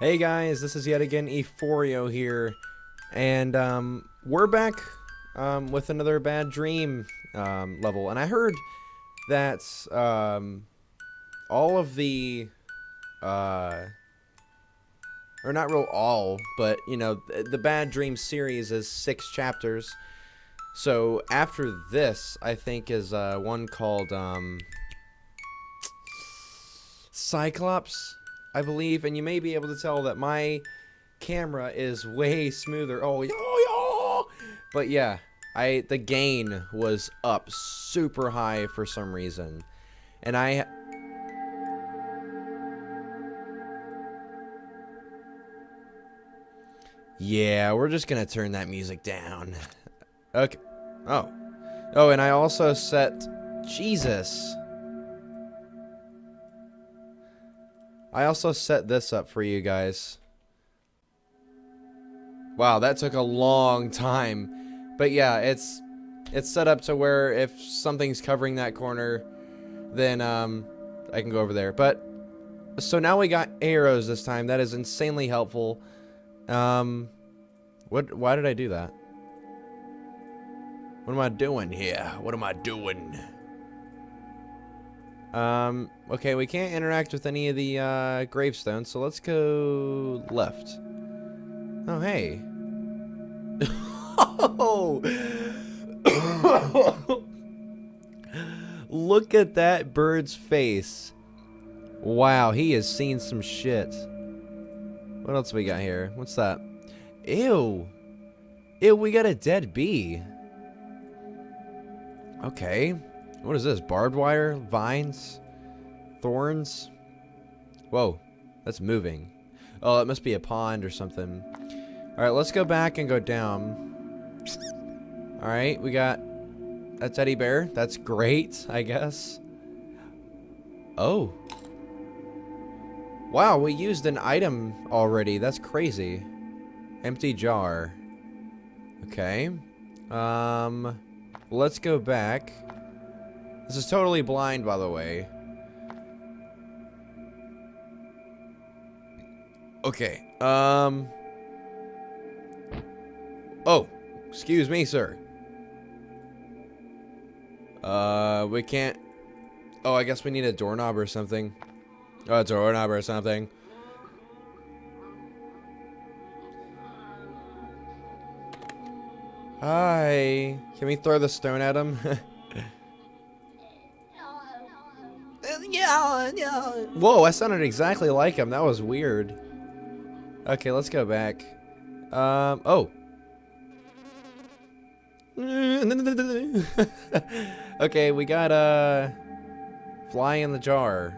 Hey guys, this is yet again Euphorio here, and we're back with another bad dream level. And I heard that all of the, or not real all, but you know, the bad dream series is 6 chapters. So after this, I think is one called Cyclops, I believe, and you may be able to tell that my camera is way smoother. Oh, but yeah, the gain was up super high for some reason, and yeah, we're just gonna turn that music down. Okay. Oh, and I also set Jesus. I also set this up for you guys. Wow, that took a long time. But yeah, it's set up to where if something's covering that corner, then I can go over there. But so now we got arrows this time. That is insanely helpful. Why did I do that? What am I doing here? What am I doing? Okay, we can't interact with any of the gravestones, so let's go left. Oh, hey. Oh! Look at that bird's face. Wow, he has seen some shit. What else we got here? What's that? Ew. Ew, we got a dead bee. Okay. What is this? Barbed wire? Vines? Thorns? Whoa. That's moving. Oh, that must be a pond or something. Alright, let's go back and go down. Alright, we got a teddy bear. That's great, I guess. Oh. Wow, we used an item already. That's crazy. Empty jar. Okay. Let's go back. This is totally blind, by the way. Okay. Oh, excuse me, sir. We can't. Oh, I guess we need a doorknob or something. Oh, a doorknob or something. Hi. Can we throw the stone at him? Whoa, I sounded exactly like him. That was weird. Okay, let's go back. Oh. Okay, we got, fly in the jar.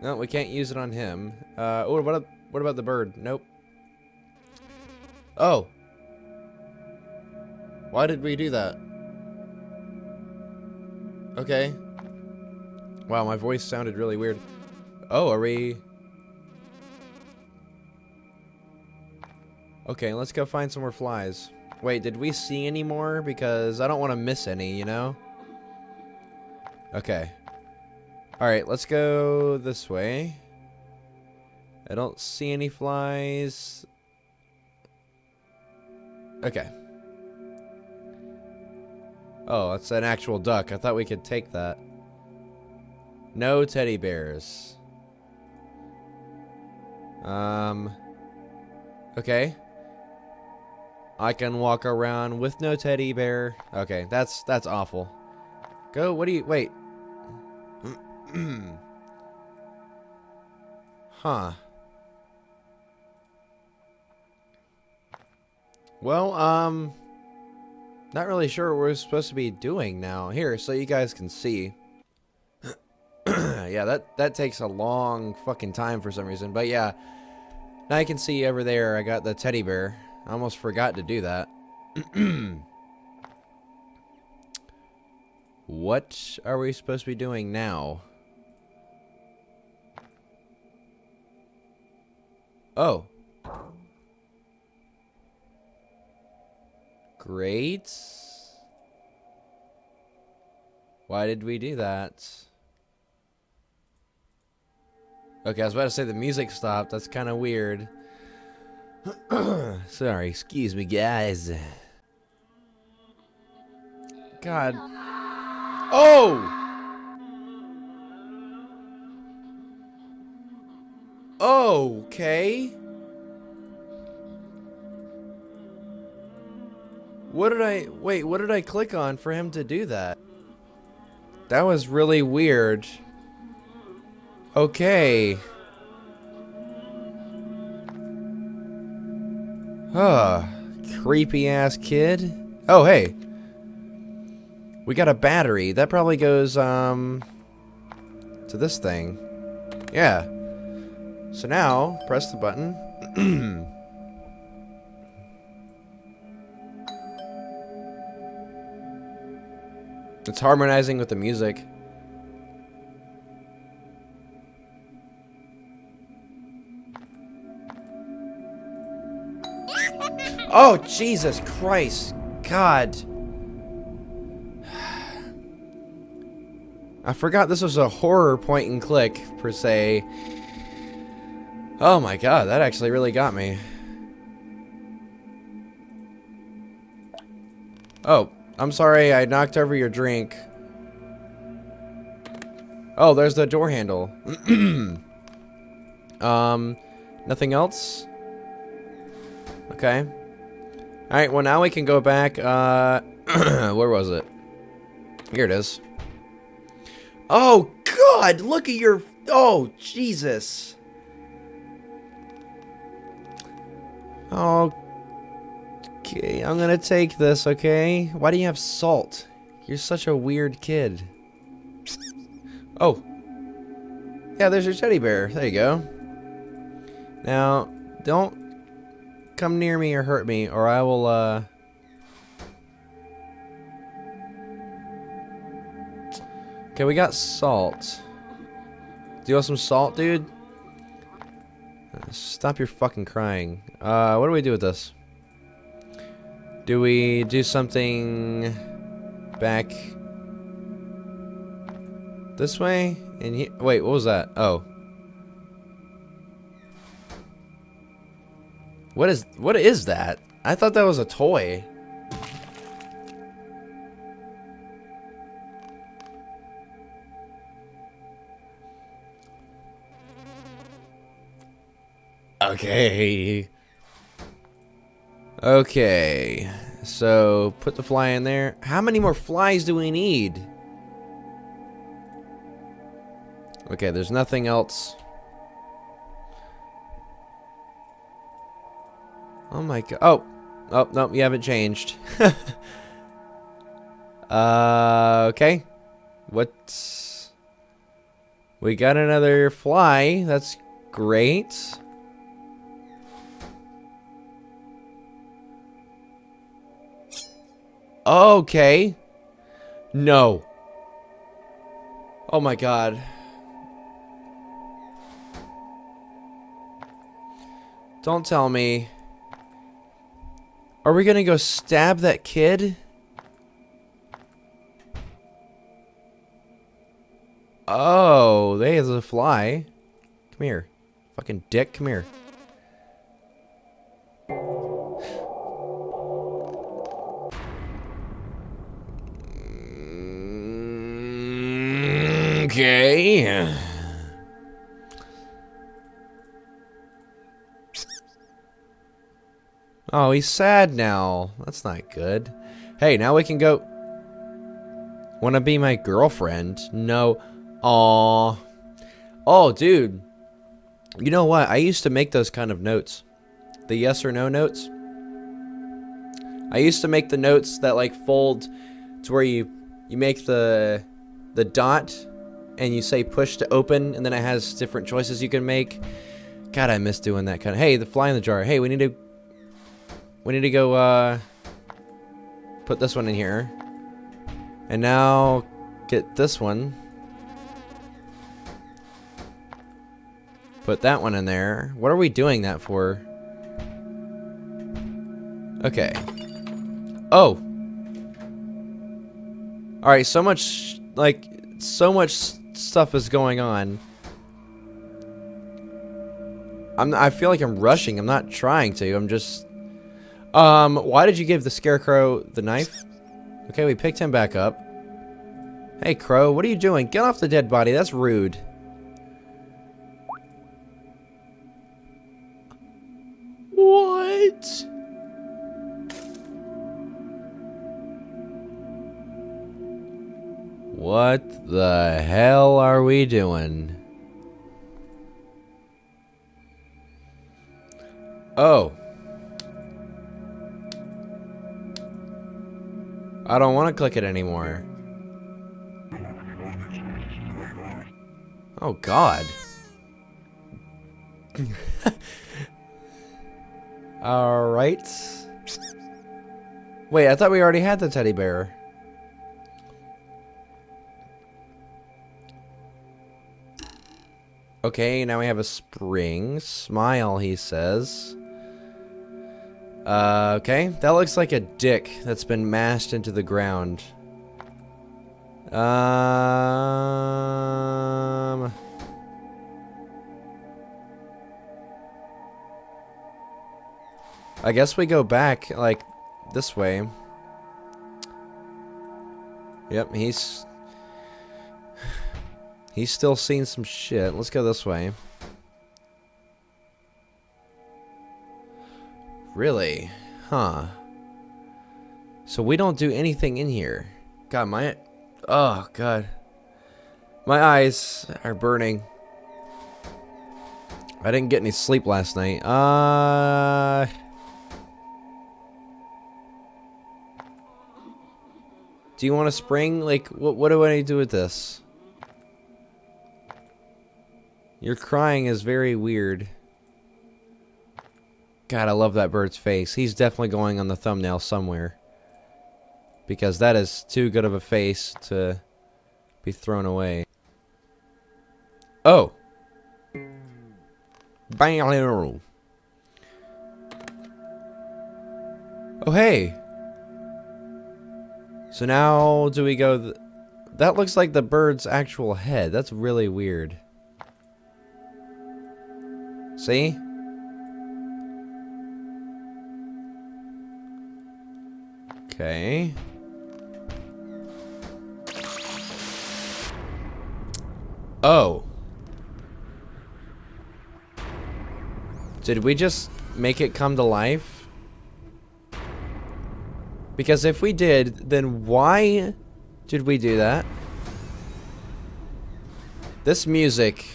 No, we can't use it on him. Oh, what about the bird? Nope. Oh. Why did we do that? Okay. Wow, my voice sounded really weird. Oh, are we... Okay, let's go find some more flies. Wait, did we see any more? Because I don't want to miss any, you know? Okay. Alright, let's go this way. I don't see any flies. Okay. Oh, it's an actual duck. I thought we could take that. No teddy bears. Okay. I can walk around with no teddy bear. Okay, that's awful. Go, what do you, wait. Huh. Well, not really sure what we're supposed to be doing now. Here, so you guys can see. Yeah, that takes a long fucking time for some reason. But yeah, now I can see over there I got the teddy bear. I almost forgot to do that. What are we supposed to be doing now? Oh. Great. Why did we do that? Okay, I was about to say the music stopped. That's kind of weird. Sorry, excuse me, guys. God. Oh! Okay. What did I click on for him to do that? That was really weird. Okay. Huh. Creepy ass kid. Oh, hey. We got a battery. That probably goes, to this thing. Yeah. So now, press the button. It's harmonizing with the music. Oh, Jesus Christ. God. I forgot this was a horror point and click, per se. Oh my god, that actually really got me. Oh, I'm sorry I knocked over your drink. Oh, there's the door handle. Nothing else? Okay. Alright, well now we can go back, where was it? Here it is. Oh, God! Look at your... Oh, Jesus. Okay, I'm gonna take this, okay? Why do you have salt? You're such a weird kid. Oh. Yeah, there's your teddy bear. There you go. Now, don't come near me or hurt me, or I will, Okay, we got salt. Do you want some salt, dude? Stop your fucking crying. What do we do with this? Do we do something back this way? And wait, what was that? Oh. What is that? I thought that was a toy. Okay. Okay. So, put the fly in there. How many more flies do we need? Okay, there's nothing else. Oh my god. Oh. Oh, no, you haven't changed. Okay. What's... We got another fly. That's great. Okay. No. Oh my god. Don't tell me. Are we gonna go stab that kid? Oh, there's a fly. Come here. Fucking dick, come here. Okay. Oh, he's sad now. That's not good. Hey, now we can go... Wanna be my girlfriend? No. Aww. Oh, dude. You know what? I used to make those kind of notes. The yes or no notes. I used to make the notes that, like, fold to where you make the dot and you say push to open, and then it has different choices you can make. God, I miss doing that kind of... Hey, the fly in the jar. Hey, we need to go, put this one in here. And now, get this one. Put that one in there. What are we doing that for? Okay. Oh! Alright, so much, like, so much stuff is going on. I feel like I'm rushing. I'm not trying to. I'm just... why did you give the scarecrow the knife? Okay, we picked him back up. Hey, Crow, what are you doing? Get off the dead body. That's rude. What? What the hell are we doing? Oh. I don't want to click it anymore. Oh, God. Alright. Wait, I thought we already had the teddy bear. Okay, now we have a spring. Smile, he says. Okay. That looks like a dick that's been mashed into the ground. I guess we go back, like, this way. Yep, he's still seeing some shit. Let's go this way. Really? Huh. So we don't do anything in here. God, oh, God. My eyes are burning. I didn't get any sleep last night. Do you want a spring? Like, what do I do with this? Your crying is very weird. God, I love that bird's face. He's definitely going on the thumbnail somewhere. Because that is too good of a face to be thrown away. Oh. Bang. Oh, hey. So now do we go... That looks like the bird's actual head. That's really weird. See? Okay. Oh. Did we just make it come to life? Because if we did, then why did we do that? This music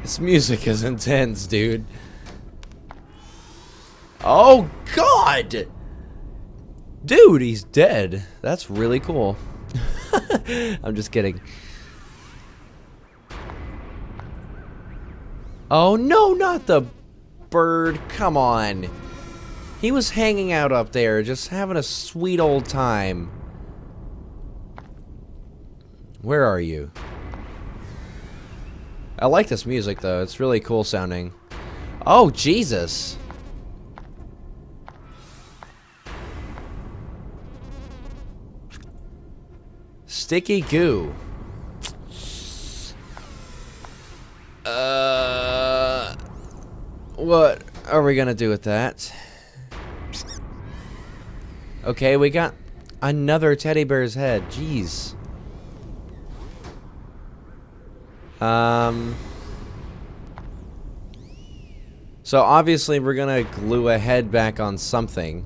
is intense, dude. Oh, God! Dude, he's dead. That's really cool. I'm just kidding. Oh, no, not the bird. Come on. He was hanging out up there, just having a sweet old time. Where are you? I like this music, though. It's really cool sounding. Oh, Jesus. Sticky goo. What are we gonna do with that? Okay, we got another teddy bear's head. Jeez. So obviously we're gonna glue a head back on something.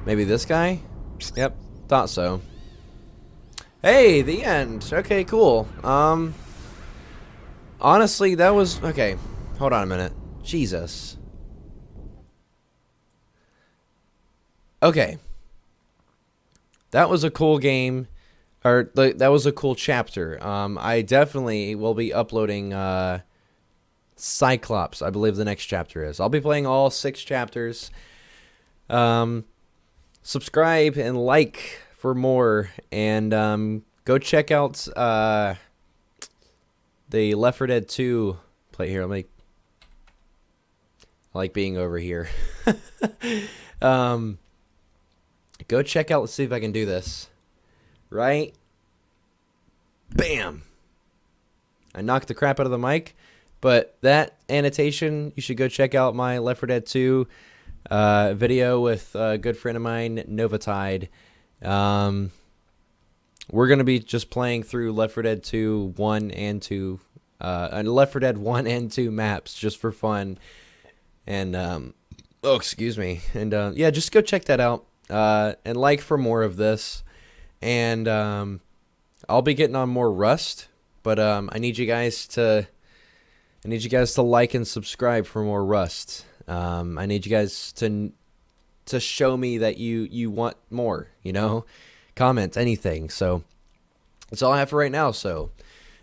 Maybe this guy? Yep, thought so. Hey, the end. Okay, cool. Honestly, that was... Okay, hold on a minute. Jesus. Okay. That was a cool game. Or, that was a cool chapter. I definitely will be uploading, Cyclops, I believe the next chapter is. I'll be playing all 6 chapters. Subscribe and like for more. And, go check out, the Left 4 Dead 2 play here. I like being over here. Go check out. Let's see if I can do this. Right? Bam. I knocked the crap out of the mic. But that annotation, you should go check out my Left 4 Dead 2 video with a good friend of mine, Novatide. We're going to be just playing through Left 4 Dead 2, 1 and 2, and Left 4 Dead 1 and 2 maps just for fun. And, oh, excuse me. And, yeah, just go check that out, and like for more of this. And, I'll be getting on more Rust, but, I need you guys to like and subscribe for more Rust. I need you guys to show me that you want more, you know? Comment, anything. So that's all I have for right now. So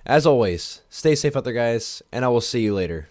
as always, stay safe out there, guys, and I will see you later.